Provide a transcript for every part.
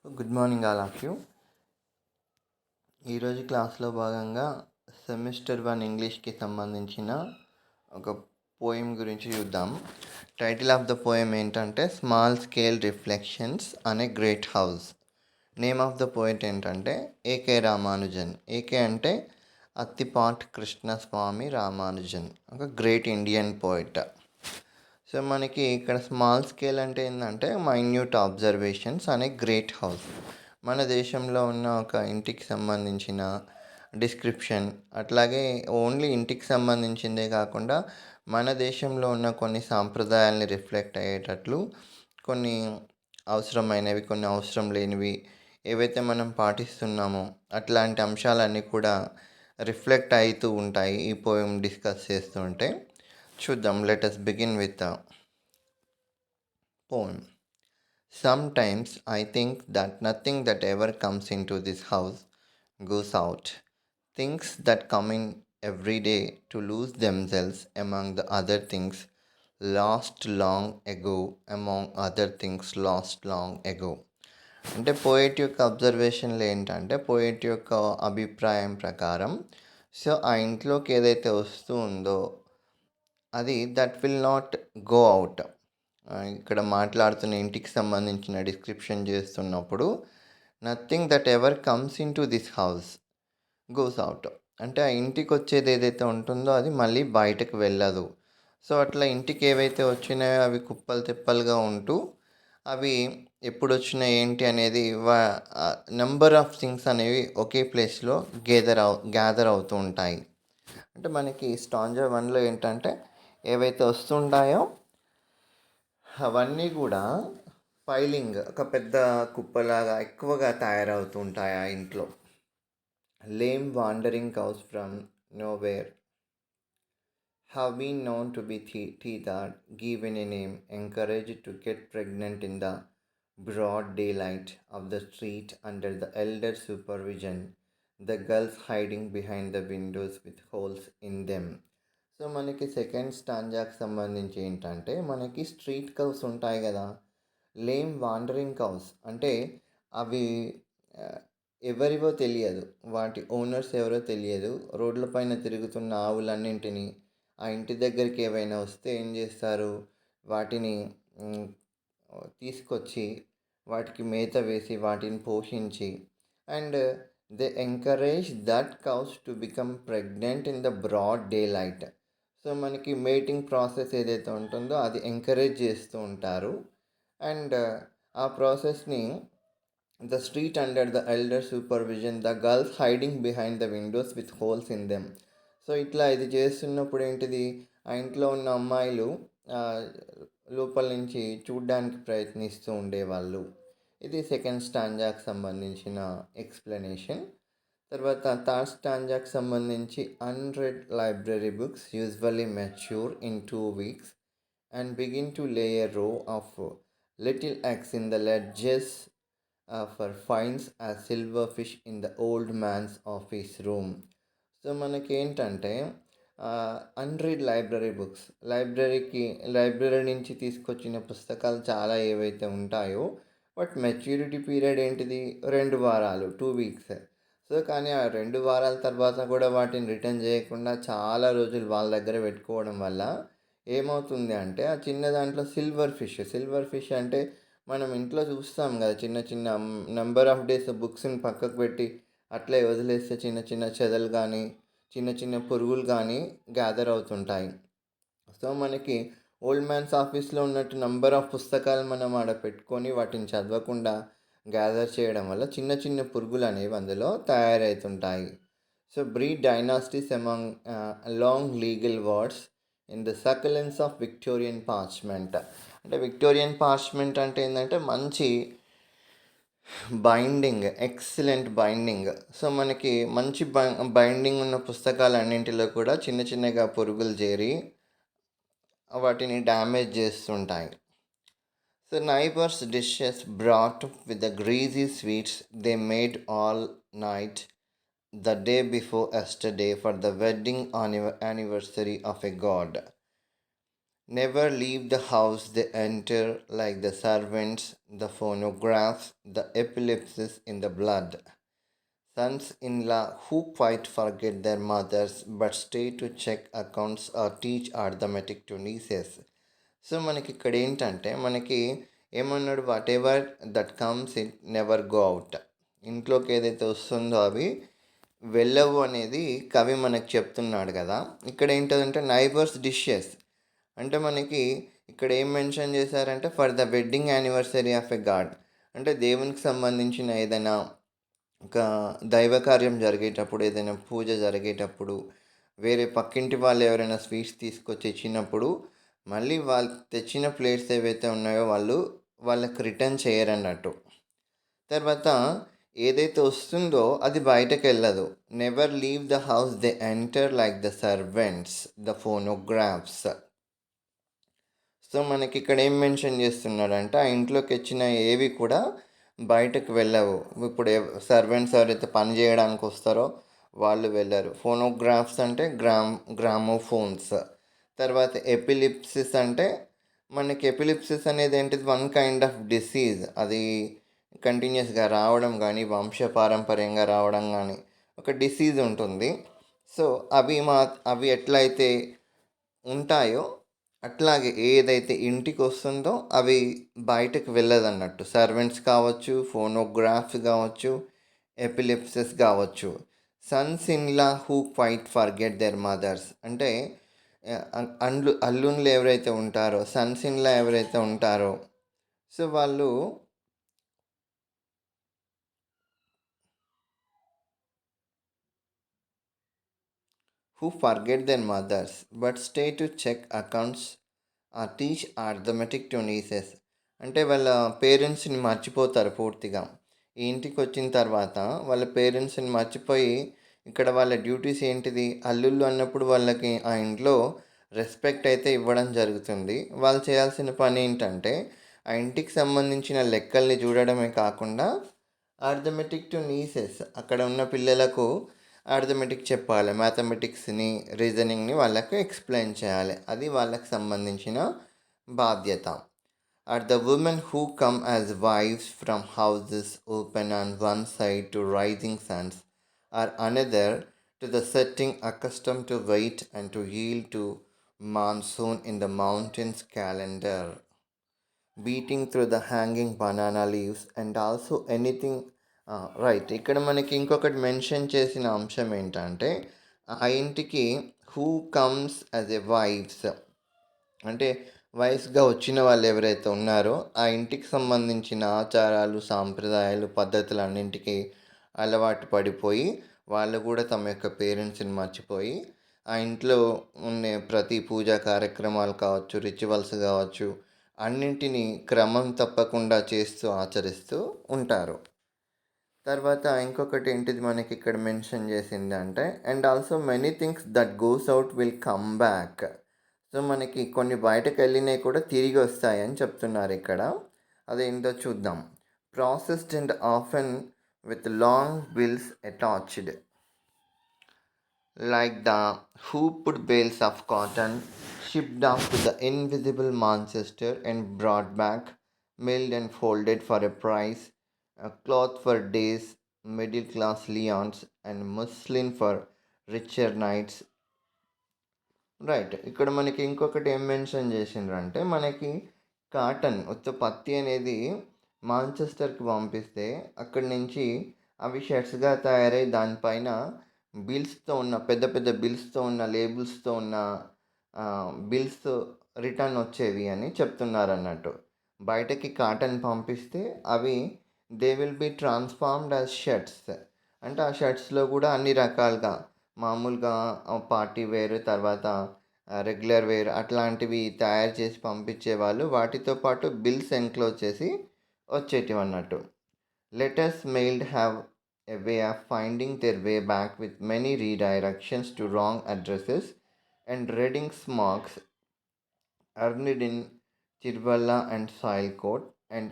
Good morning all of you. ఈరోజు క్లాస్లో భాగంగా సెమిస్టర్ 1 ఇంగ్లీష్కి సంబంధించిన ఒక పోయం గురించి చూద్దాం. టైటిల్ ఆఫ్ ద పోయం ఏంటంటే స్మాల్ స్కేల్ రిఫ్లెక్షన్స్ అనే great house. Name of the poet ఏంటంటే ఏకే రామానుజన్. ఏకే అంటే అత్తిపాట్ కృష్ణస్వామి రామానుజన్, ఒక గ్రేట్ ఇండియన్ పోయిట్. సో మనకి ఇక్కడ స్మాల్ స్కేల్ అంటే ఏంటంటే మైన్యూట్ అబ్జర్వేషన్స్ అనే గ్రేట్ హౌస్. మన దేశంలో ఉన్న ఒక ఇంటికి సంబంధించిన డిస్క్రిప్షన్, అట్లాగే ఓన్లీ ఇంటికి సంబంధించిందే కాకుండా మన దేశంలో ఉన్న కొన్ని సాంప్రదాయాల్ని రిఫ్లెక్ట్ అయ్యేటట్లు కొన్ని అవసరమైనవి, కొన్ని అవసరం లేనివి ఏవైతే మనం పాటిస్తున్నామో అట్లాంటి అంశాలన్నీ కూడా రిఫ్లెక్ట్ అవుతూ ఉంటాయి ఈ పోయం డిస్కస్ చేస్తుంటే. చూద్దాం. Let us begin with the poem. Sometimes I think that nothing that ever comes into this house goes out. Things that come in every day to lose themselves among the other things lost long ago, among other things lost long ago. అంటే poet యొక్క అబ్జర్వేషన్లు ఏంటంటే, poet యొక్క అభిప్రాయం ప్రకారం so ఆ ఇంట్లోకి ఏదైతే వస్తూ ఉందో అది that will not go out. ఇక్కడ మాట్లాడుతున్న ఇంటికి సంబంధించిన డిస్క్రిప్షన్ చేస్తున్నప్పుడు nothing that ever comes in to this house goes out. అంటే ఆ ఇంటికి వచ్చేది ఏదైతే ఉంటుందో అది మళ్ళీ బయటకు వెళ్ళదు. సో అట్లా ఇంటికి ఏవైతే వచ్చినాయో అవి కుప్పలు తెప్పలుగా ఉంటూ అవి ఎప్పుడు వచ్చినాయి ఏంటి అనేది నెంబర్ ఆఫ్ థింగ్స్ అనేవి ఒకే ప్లేస్లో గ్యాదర్ అవుతూ ఉంటాయి. అంటే మనకి స్టాంజా 1లో ఏంటంటే ఏవైతే వస్తుంటాయో అవన్నీ కూడా ఫైలింగ్ ఒక పెద్ద కుప్పలాగా ఎక్కువగా తయారవుతూ ఉంటాయి ఆ ఇంట్లో. Lame wandering cows from nowhere have been known to be tethered, given a name, encouraged to get pregnant in the broad daylight of the street under the elder supervision, the girls hiding behind the windows with holes in them. So మనకి second స్టాంజాకి సంబంధించి ఏంటంటే మనకి street cows ఉంటాయి కదా, lame wandering cows అంటే అవి ఎవరివో తెలియదు, వాటి ఓనర్స్ ఎవరో తెలియదు. రోడ్ల పైన తిరుగుతున్న ఆవులన్నింటినీ ఆ ఇంటి దగ్గరికి ఏవైనా వస్తే ఏం చేస్తారు, వాటిని తీసుకొచ్చి వాటికి మేత వేసి వాటిని పోషించి and they encourage that cows to become pregnant in the broad daylight. So మనకి మేటింగ్ ప్రాసెస్ ఏదైతే ఉంటుందో అది ఎంకరేజ్ చేస్తూ ఉంటారు. అండ్ ఆ ప్రాసెస్ని the street under the elder supervision, the girls hiding behind the windows with holes in them. So ఇట్లా ఇది చేస్తున్నప్పుడు ఏంటిది, ఆ ఇంట్లో ఉన్న అమ్మాయిలు లోపల నుంచి చూడ్డానికి ప్రయత్నిస్తూ ఉండేవాళ్ళు. ఇది సెకండ్ స్టాంజాకి సంబంధించిన ఎక్స్ప్లెనేషన్. తర్వాత థర్డ్ స్టాంజాకి సంబంధించి unread library books usually mature in 2 weeks and begin to lay a row of little eggs in the ledges for finds as silverfish in the old man's office room. So మనకేంటంటే unread library books, library నుంచి తీసుకొచ్చిన పుస్తకాలు చాలా ఏవైతే ఉంటాయో but maturity period ఏంటిది 2 వారాలు, 2 weeks. So కానీ ఆ 2 వారాల తర్వాత కూడా వాటిని రిటర్న్ చేయకుండా చాలా రోజులు వాళ్ళ దగ్గర పెట్టుకోవడం వల్ల ఏమవుతుంది అంటే ఆ చిన్న దాంట్లో సిల్వర్ ఫిష్ అంటే మనం ఇంట్లో చూస్తాం కదా, చిన్న చిన్న నెంబర్ ఆఫ్ డేస్ బుక్స్ని పక్కకు పెట్టి అట్లే వదిలేస్తే చిన్న చిన్న చెదలు కానీ చిన్న చిన్న పురుగులు కానీ గ్యాదర్ అవుతుంటాయి. సో మనకి ఓల్డ్ మ్యాన్స్ ఆఫీస్లో ఉన్నట్టు నంబర్ ఆఫ్ పుస్తకాలు మనం ఆడ పెట్టుకొని వాటిని చదవకుండా గ్యాదర్ చేయడం వల్ల చిన్న చిన్న పురుగులు అనేవి అందులో తయారవుతుంటాయి. So breed dynasties among long legal words in the succulence of Victorian parchment. అంటే విక్టోరియన్ పార్చ్మెంట్ అంటే ఏంటంటే మంచి బైండింగ్, ఎక్సలెంట్ బైండింగ్. సో మనకి మంచి బైండింగ్ ఉన్న పుస్తకాలు అన్నింటిలో కూడా చిన్న చిన్నగా పురుగులు చేరి వాటిని డ్యామేజ్ చేస్తుంటాయి. So neighbours dishes brought with the greasy sweets they made all night the day before yesterday for the wedding anniversary of a God. Never leave the house they enter, like the servants, the phonographs, the epilepsies in the blood. Sons in law who quite forget their mothers but stay to check accounts or teach arithmetic to nieces. So మనకి ఇక్కడ ఏంటంటే మనకి ఏమన్నాడు, what ever that comes it never go out. ఇంట్లోకి ఏదైతే వస్తుందో అవి వెళ్ళవు అనేది కవి మనకు చెప్తున్నాడు కదా. ఇక్కడ ఏంటంటే నైబర్స్ డిషెస్ అంటే మనకి ఇక్కడ ఏం మెన్షన్ చేశారంటే for the wedding anniversary of a God, అంటే దేవునికి సంబంధించిన ఏదైనా ఒక దైవకార్యం జరిగేటప్పుడు, ఏదైనా పూజ జరిగేటప్పుడు, వేరే పక్కింటి వాళ్ళు ఎవరైనా స్వీట్స్ తీసుకొచ్చి ఇచ్చినప్పుడు మళ్ళీ వాళ్ళు తెచ్చిన ప్లేట్స్ ఏవైతే ఉన్నాయో వాళ్ళకి రిటర్న్ చేయరన్నట్టు. తర్వాత ఏదైతే వస్తుందో అది బయటకు వెళ్ళదు. Never leave the house they enter like the servants the phonographs. So మనకి ఇక్కడ ఏం మెన్షన్ చేస్తున్నాడంటే ఆ ఇంట్లోకి వచ్చిన ఏవి కూడా బయటకు వెళ్ళవు. ఇప్పుడు సర్వెంట్స్ ఎవరైతే పని చేయడానికి వస్తారో వాళ్ళు వెళ్ళరు. ఫోనోగ్రాఫ్స్ అంటే గ్రామోఫోన్స్. తర్వాత ఎపిలిప్సిస్ అంటే మనకి ఎపిలిప్సిస్ అనేది ఏంటిది, వన్ కైండ్ ఆఫ్ డిసీజ్. అది కంటిన్యూస్గా రావడం కానీ వంశపారంపర్యంగా రావడం కానీ ఒక డిసీజ్ ఉంటుంది. సో అవి ఎట్లయితే ఉంటాయో అట్లాగే ఏదైతే ఇంటికి వస్తుందో అవి బయటకు వెళ్ళదన్నట్టు. సర్వెంట్స్ కావచ్చు, ఫోనోగ్రాఫ్స్ కావచ్చు, ఎపిలిప్సిస్ కావచ్చు. Sons in law who quite forget their mothers అంటే అల్లుళ్ళు ఎవరైతే ఉంటారో, సన్స్ ఇన్లా ఎవరైతే ఉంటారో, సో వాళ్ళు who forget their mothers but stay to check accounts or teach arithmetic to nieces. అంటే వాళ్ళ పేరెంట్స్ని మర్చిపోతారు పూర్తిగా. ఈ ఇంటికి వచ్చిన తర్వాత వాళ్ళ పేరెంట్స్ని మర్చిపోయి ఇక్కడ వాళ్ళ డ్యూటీస్ ఏంటిది, అల్లుళ్ళు అన్నప్పుడు వాళ్ళకి ఆ ఇంట్లో రెస్పెక్ట్ అయితే ఇవ్వడం జరుగుతుంది. వాళ్ళు చేయాల్సిన పని ఏంటంటే ఆ ఇంటికి సంబంధించిన లెక్కల్ని చూడడమే కాకుండా ఆర్థమెటిక్ టు నీసెస్ అక్కడ ఉన్న పిల్లలకు ఆర్థమెటిక్ చెప్పాలి, మ్యాథమెటిక్స్ని, రీజనింగ్ని వాళ్ళకు ఎక్స్ప్లెయిన్ చేయాలి. అది వాళ్ళకి సంబంధించిన బాధ్యత. Are the women who come as wives from houses open on one side to rising suns, or another to the setting, accustomed to wait and to yield to monsoon in the mountains calendar, beating through the hanging banana leaves and also anything. Right, ఇక్కడ మనకి ఇంకొకటి mention చేసిన అంశం ఏంటంటే ఆ ఇంటికి who comes as a wives అంటే వయసుగా వచ్చిన వాళ్ళు ఎవరైతే ఉన్నారో ఆ ఇంటికి సంబంధించిన ఆచారాలు, సాంప్రదాయాలు, పద్ధతులు అన్నింటికి అలవాటు పడిపోయి వాళ్ళు కూడా తమ యొక్క పేరెంట్స్ని మర్చిపోయి ఆ ఇంట్లో ఉండే ప్రతి పూజా కార్యక్రమాలు కావచ్చు, రిచువల్స్ కావచ్చు, అన్నింటినీ క్రమం తప్పకుండా చేస్తూ ఆచరిస్తూ ఉంటారు. తర్వాత ఇంకొకటి ఏంటిది మనకి ఇక్కడ మెన్షన్ చేసింది అంటే and also many things that goes out will come back. So మనకి కొన్ని బయటకు వెళ్ళినవి కూడా తిరిగి వస్తాయని చెప్తున్నారు ఇక్కడ. అదేంటో చూద్దాం. Processed and often with long bills attached like the hooped bales of cotton shipped off to the invisible Manchester and brought back, milled and folded for a price, a cloth for days, middle class Leons, and muslin for richer nights. Right, ఇక్కడ మనకి ఇంకొకటి ఏం mention చేసిండ్రంటే మనకి cotton పత్తి అనేది మాంచెస్టర్కి పంపిస్తే అక్కడి నుంచి అవి షర్ట్స్గా తయారై దానిపైన బిల్స్తో ఉన్న పెద్ద పెద్ద బిల్స్తో ఉన్న లేబుల్స్తో ఉన్న బిల్స్ రిటర్న్ వచ్చేవి అని చెప్తున్నారు అన్నట్టు. బయటకి కాటన్ పంపిస్తే అవి they will be transformed as shirts. అంటే ఆ షర్ట్స్లో కూడా అన్ని రకాలుగా మామూలుగా పార్టీ వేర్, తర్వాత రెగ్యులర్ వేర్ అట్లాంటివి తయారు చేసి పంపించేవాళ్ళు. వాటితో పాటు బిల్స్ ఎన్క్లోజ్ చేసి వచ్చేటివి అన్నట్టు. Letters mailed have a way of finding their way back with many redirections to wrong addresses and reading marks earned in Chirvalla and soil coat and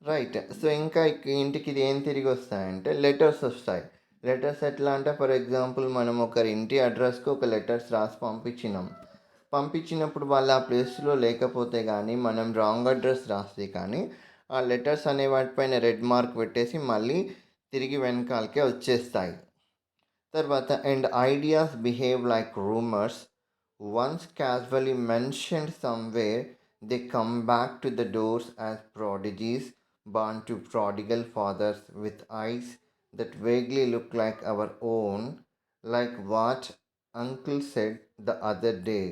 right. So ఇంకా ఇంటికి ఏం తిరిగి వస్తాయంటే లెటర్స్ వస్తాయి. Letters ఎట్లా అంటే ఫర్ ఎగ్జాంపుల్ మనం ఒకరి ఇంటి అడ్రస్కి ఒక లెటర్స్ రాసి పంపించినాం. పంపించినప్పుడు వాళ్ళు ఆ ప్లేస్లో లేకపోతే కానీ, మనం రాంగ్ అడ్రస్ రాస్తే కానీ, ఆ లెటర్స్ అనే వాటిపైన రెడ్ మార్క్ పెట్టేసి మళ్ళీ తిరిగి వెనకాలకే వచ్చేస్తాయి. తర్వాత and ideas behave like rumours. Once casually mentioned somewhere, they come back to the doors as prodigies, born to prodigal fathers with eyes that vaguely look like our own, like what uncle said the other day.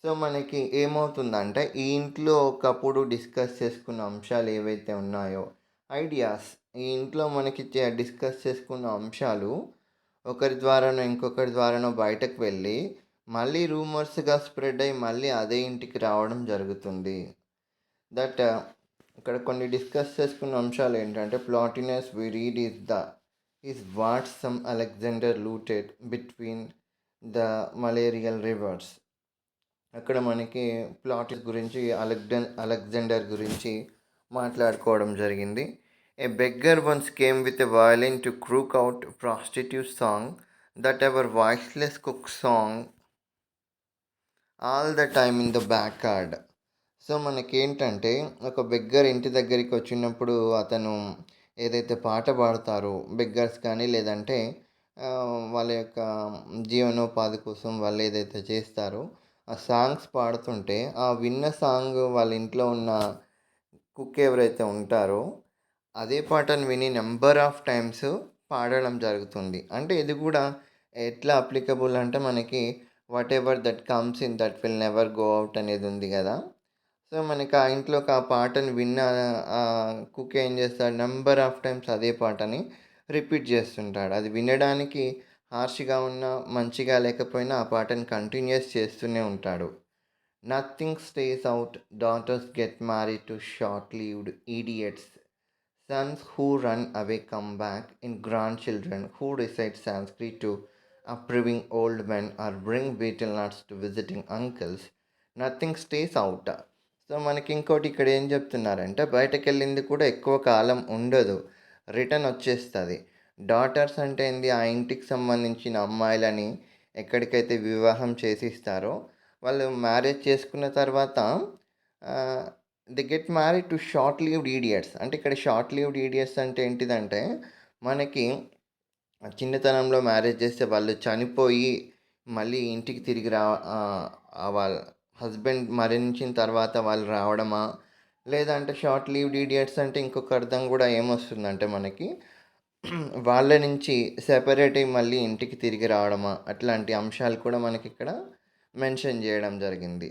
So మనకి ఏమవుతుందంటే ఈ ఇంట్లో ఒకప్పుడు discuss చేసుకున్న అంశాలు ఏవైతే ఉన్నాయో, ideas, ఈ ఇంట్లో మనకి డిస్కస్ చేసుకున్న అంశాలు ఒకరి ద్వారానో ఇంకొకరి ద్వారానో బయటకు వెళ్ళి మళ్ళీ రూమర్స్గా స్ప్రెడ్ అయ్యి మళ్ళీ అదే ఇంటికి రావడం జరుగుతుంది. దట్ ఇక్కడ కొన్ని డిస్కస్ చేసుకున్న అంశాలు ఏంటంటే Plotinus we read is what some Alexander looted between the malarial rivers. అక్కడ మనకి ప్లాటిస్ గురించి అలెగ్జాండర్ గురించి మాట్లాడుకోవడం జరిగింది. A beggar once came with a violin to croak out prostitute song, that our voiceless cook song all the time in the backyard. So మనకేంటంటే ఒక beggar ఇంటి దగ్గరికి వచ్చినప్పుడు అతను ఏదైతే పాట పాడతారో బెగ్గర్స్ కానీ లేదంటే వాళ్ళ యొక్క జీవనోపాధి కోసం వాళ్ళు ఏదైతే చేస్తారో ఆ సాంగ్స్ పాడుతుంటే ఆ విన్న సాంగ్ వాళ్ళ ఇంట్లో ఉన్న కుక్ ఎవరైతే ఉంటారో అదే పాటను విని నెంబర్ ఆఫ్ టైమ్స్ పాడడం జరుగుతుంది. అంటే ఇది కూడా ఎట్లా అప్లికబుల్ అంటే మనకి what ever that comes in that will never go out అనేది ఉంది కదా. సో మనకి ఆ ఇంట్లోకి ఆ పాటను విన్న కుక్ ఏం చేస్తాడు, నెంబర్ ఆఫ్ టైమ్స్ అదే పాటని రిపీట్ చేస్తుంటాడు. అది వినడానికి హార్ష్గా ఉన్న మంచిగా లేకపోయినా ఆ పాటను కంటిన్యూస్ చేస్తూనే ఉంటాడు. Nothing stays out, daughters get married to short లీవ్డ్ idiots, sons who run away come back in grandchildren who recite Sanskrit to approving old men or bring betel nuts to visiting uncles. Nothing stays out. So మనకి ఇంకోటి ఇక్కడ ఏం చెప్తున్నారంటే బయటకు వెళ్ళింది కూడా ఎక్కువ కాలం ఉండదు, రిటర్న్ వచ్చేస్తుంది. డాటర్స్ అంటే ఏంది, ఆ ఇంటికి సంబంధించిన అమ్మాయిలని ఎక్కడికైతే వివాహం చేసిస్తారో వాళ్ళు మ్యారేజ్ చేసుకున్న తర్వాత the get married to short లీవ్డ్ idiots. అంటే ఇక్కడ షార్ట్ లీవ్డ్ ఈడియట్స్ అంటే ఏంటిదంటే మనకి చిన్నతనంలో మ్యారేజ్ చేస్తే వాళ్ళు చనిపోయి మళ్ళీ ఇంటికి తిరిగి వాళ్ళ హస్బెండ్ మరణించిన తర్వాత వాళ్ళు రావడమా, లేదంటే షార్ట్ లీవ్డ్ ఈడియట్స్ అంటే ఇంకొక అర్థం కూడా ఏమొస్తుందంటే మనకి వాళ్ళ నుంచి సెపరేట్ అయ్యి మళ్ళీ ఇంటికి తిరిగి రావడమా, అట్లాంటి అంశాలు కూడా మనకి ఇక్కడ మెన్షన్ చేయడం జరిగింది.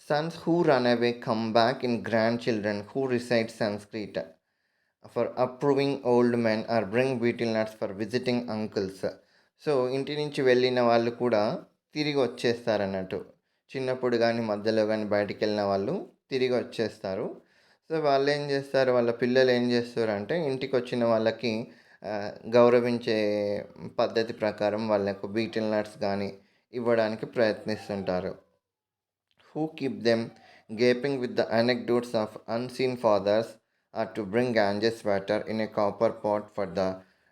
Sons who run away come back in grandchildren who recite Sanskrit for approving old men or bring betel nuts for visiting uncles. So ఇంటి నుంచి వెళ్ళిన వాళ్ళు కూడా తిరిగి వచ్చేస్తారన్నట్టు. చిన్నప్పుడు కానీ మధ్యలో కానీ బయటికి వెళ్ళిన వాళ్ళు తిరిగి వచ్చేస్తారు. సో వాళ్ళు ఏం చేస్తారు, వాళ్ళ పిల్లలు ఏం చేస్తారు అంటే ఇంటికి వచ్చిన వాళ్ళకి గౌరవించే పద్ధతి ప్రకారం వాళ్ళకు బీటిల్ నట్స్ కానీ ఇవ్వడానికి ప్రయత్నిస్తుంటారు. Who keep them gaping with the anecdotes of unseen fathers, or to bring Ganges water in a copper pot for the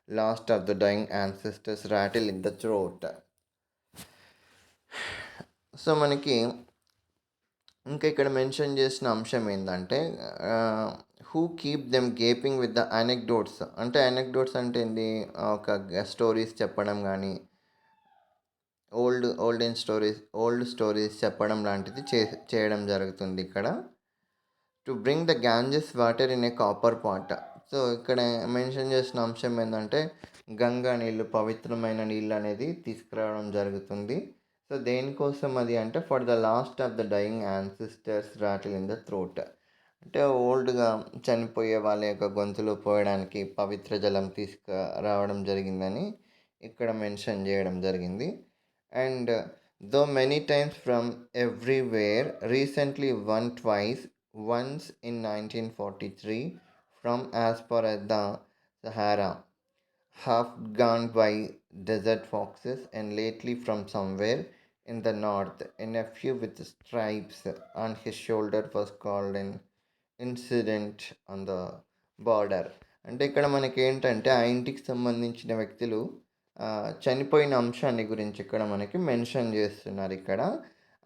last of the dying ancestors rattle in the throat. So మనకి ఇంకా ఇక్కడ mention చేసిన అంశం ఏంటంటే who keep them gaping with the anecdotes. అంటే anecdotes అంటే ఏంటి, ఒక స్టోరీస్ చెప్పడం కానీ ఓల్డ్ స్టోరీస్ చెప్పడం లాంటిది చేయడం జరుగుతుంది ఇక్కడ. To bring the Ganges water in a copper pot. So ఇక్కడ మెన్షన్ చేసిన అంశం ఏంటంటే గంగా నీళ్ళు, పవిత్రమైన నీళ్ళు అనేది తీసుకురావడం జరుగుతుంది. సో దేనికోసం అది అంటే for the last of the dying ancestors rattle in the throat. అంటే ఓల్డ్గా చనిపోయే వాళ్ళ యొక్క గొంతులో పోయడానికి పవిత్ర జలం తీసుకురావడం జరిగిందని ఇక్కడ మెన్షన్ చేయడం జరిగింది. And though many times from everywhere, recently one twice, once in 1943 from as far as the Sahara, half gone by desert foxes, and lately from somewhere in the north, a nephew with stripes on his shoulder was called an incident on the border. అంటే ఇక్కడ మనకి ఏంటంటే ఆ ఇంటికి సంబంధించిన వ్యక్తులు చనిపోయిన అంశాన్ని గురించి ఇక్కడ మనకి మెన్షన్ చేస్తున్నారు ఇక్కడ.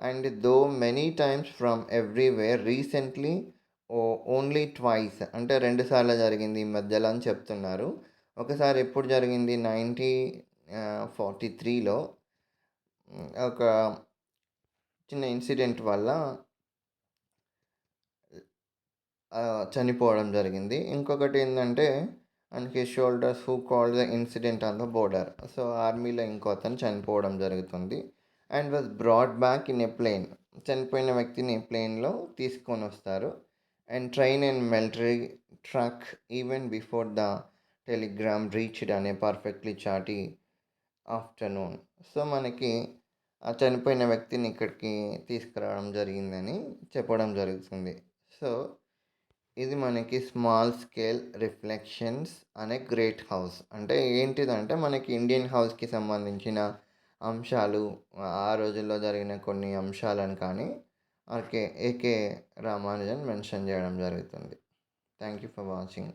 And though many times from everywhere recently only twice, అంటే 2 సార్లు జరిగింది ఈ మధ్యలో అని చెప్తున్నారు. ఒకసారి ఎప్పుడు జరిగింది 1943లో ఒక చిన్న ఇన్సిడెంట్ వల్ల చనిపోవడం జరిగింది. ఇంకొకటేందంటే and his shoulders who called the incident on the border. So, ఆర్మీలో ఇంకో అతను చనిపోవడం జరుగుతుంది. And was brought back in a plane. చనిపోయిన వ్యక్తిని ప్లేన్‌లో తీసుకొనొస్తారు. And train and military truck even before the telegram reached అనే పర్ఫెక్ట్‌లీ చాటి ఆఫ్టర్‌నూన్. సో, మనకి ఆ చనిపోయిన వ్యక్తిని ఇక్కడికి తీసుకురావడం జరిగిందని చెప్పడం జరుగుతుంది. సో, ఇది మనకి స్మాల్ స్కేల్ రిఫ్లెక్షన్స్ అనే గ్రేట్ హౌస్. అంటే ఏంటిదంటే మనకి ఇండియన్ హౌస్‌కి సంబంధించిన అంశాలు, ఆ రోజుల్లో జరిగిన కొన్ని అంశాలను కానీ ఏకే రామానుజన్ మెన్షన్ చేయడం జరుగుతుంది. Thank you for watching.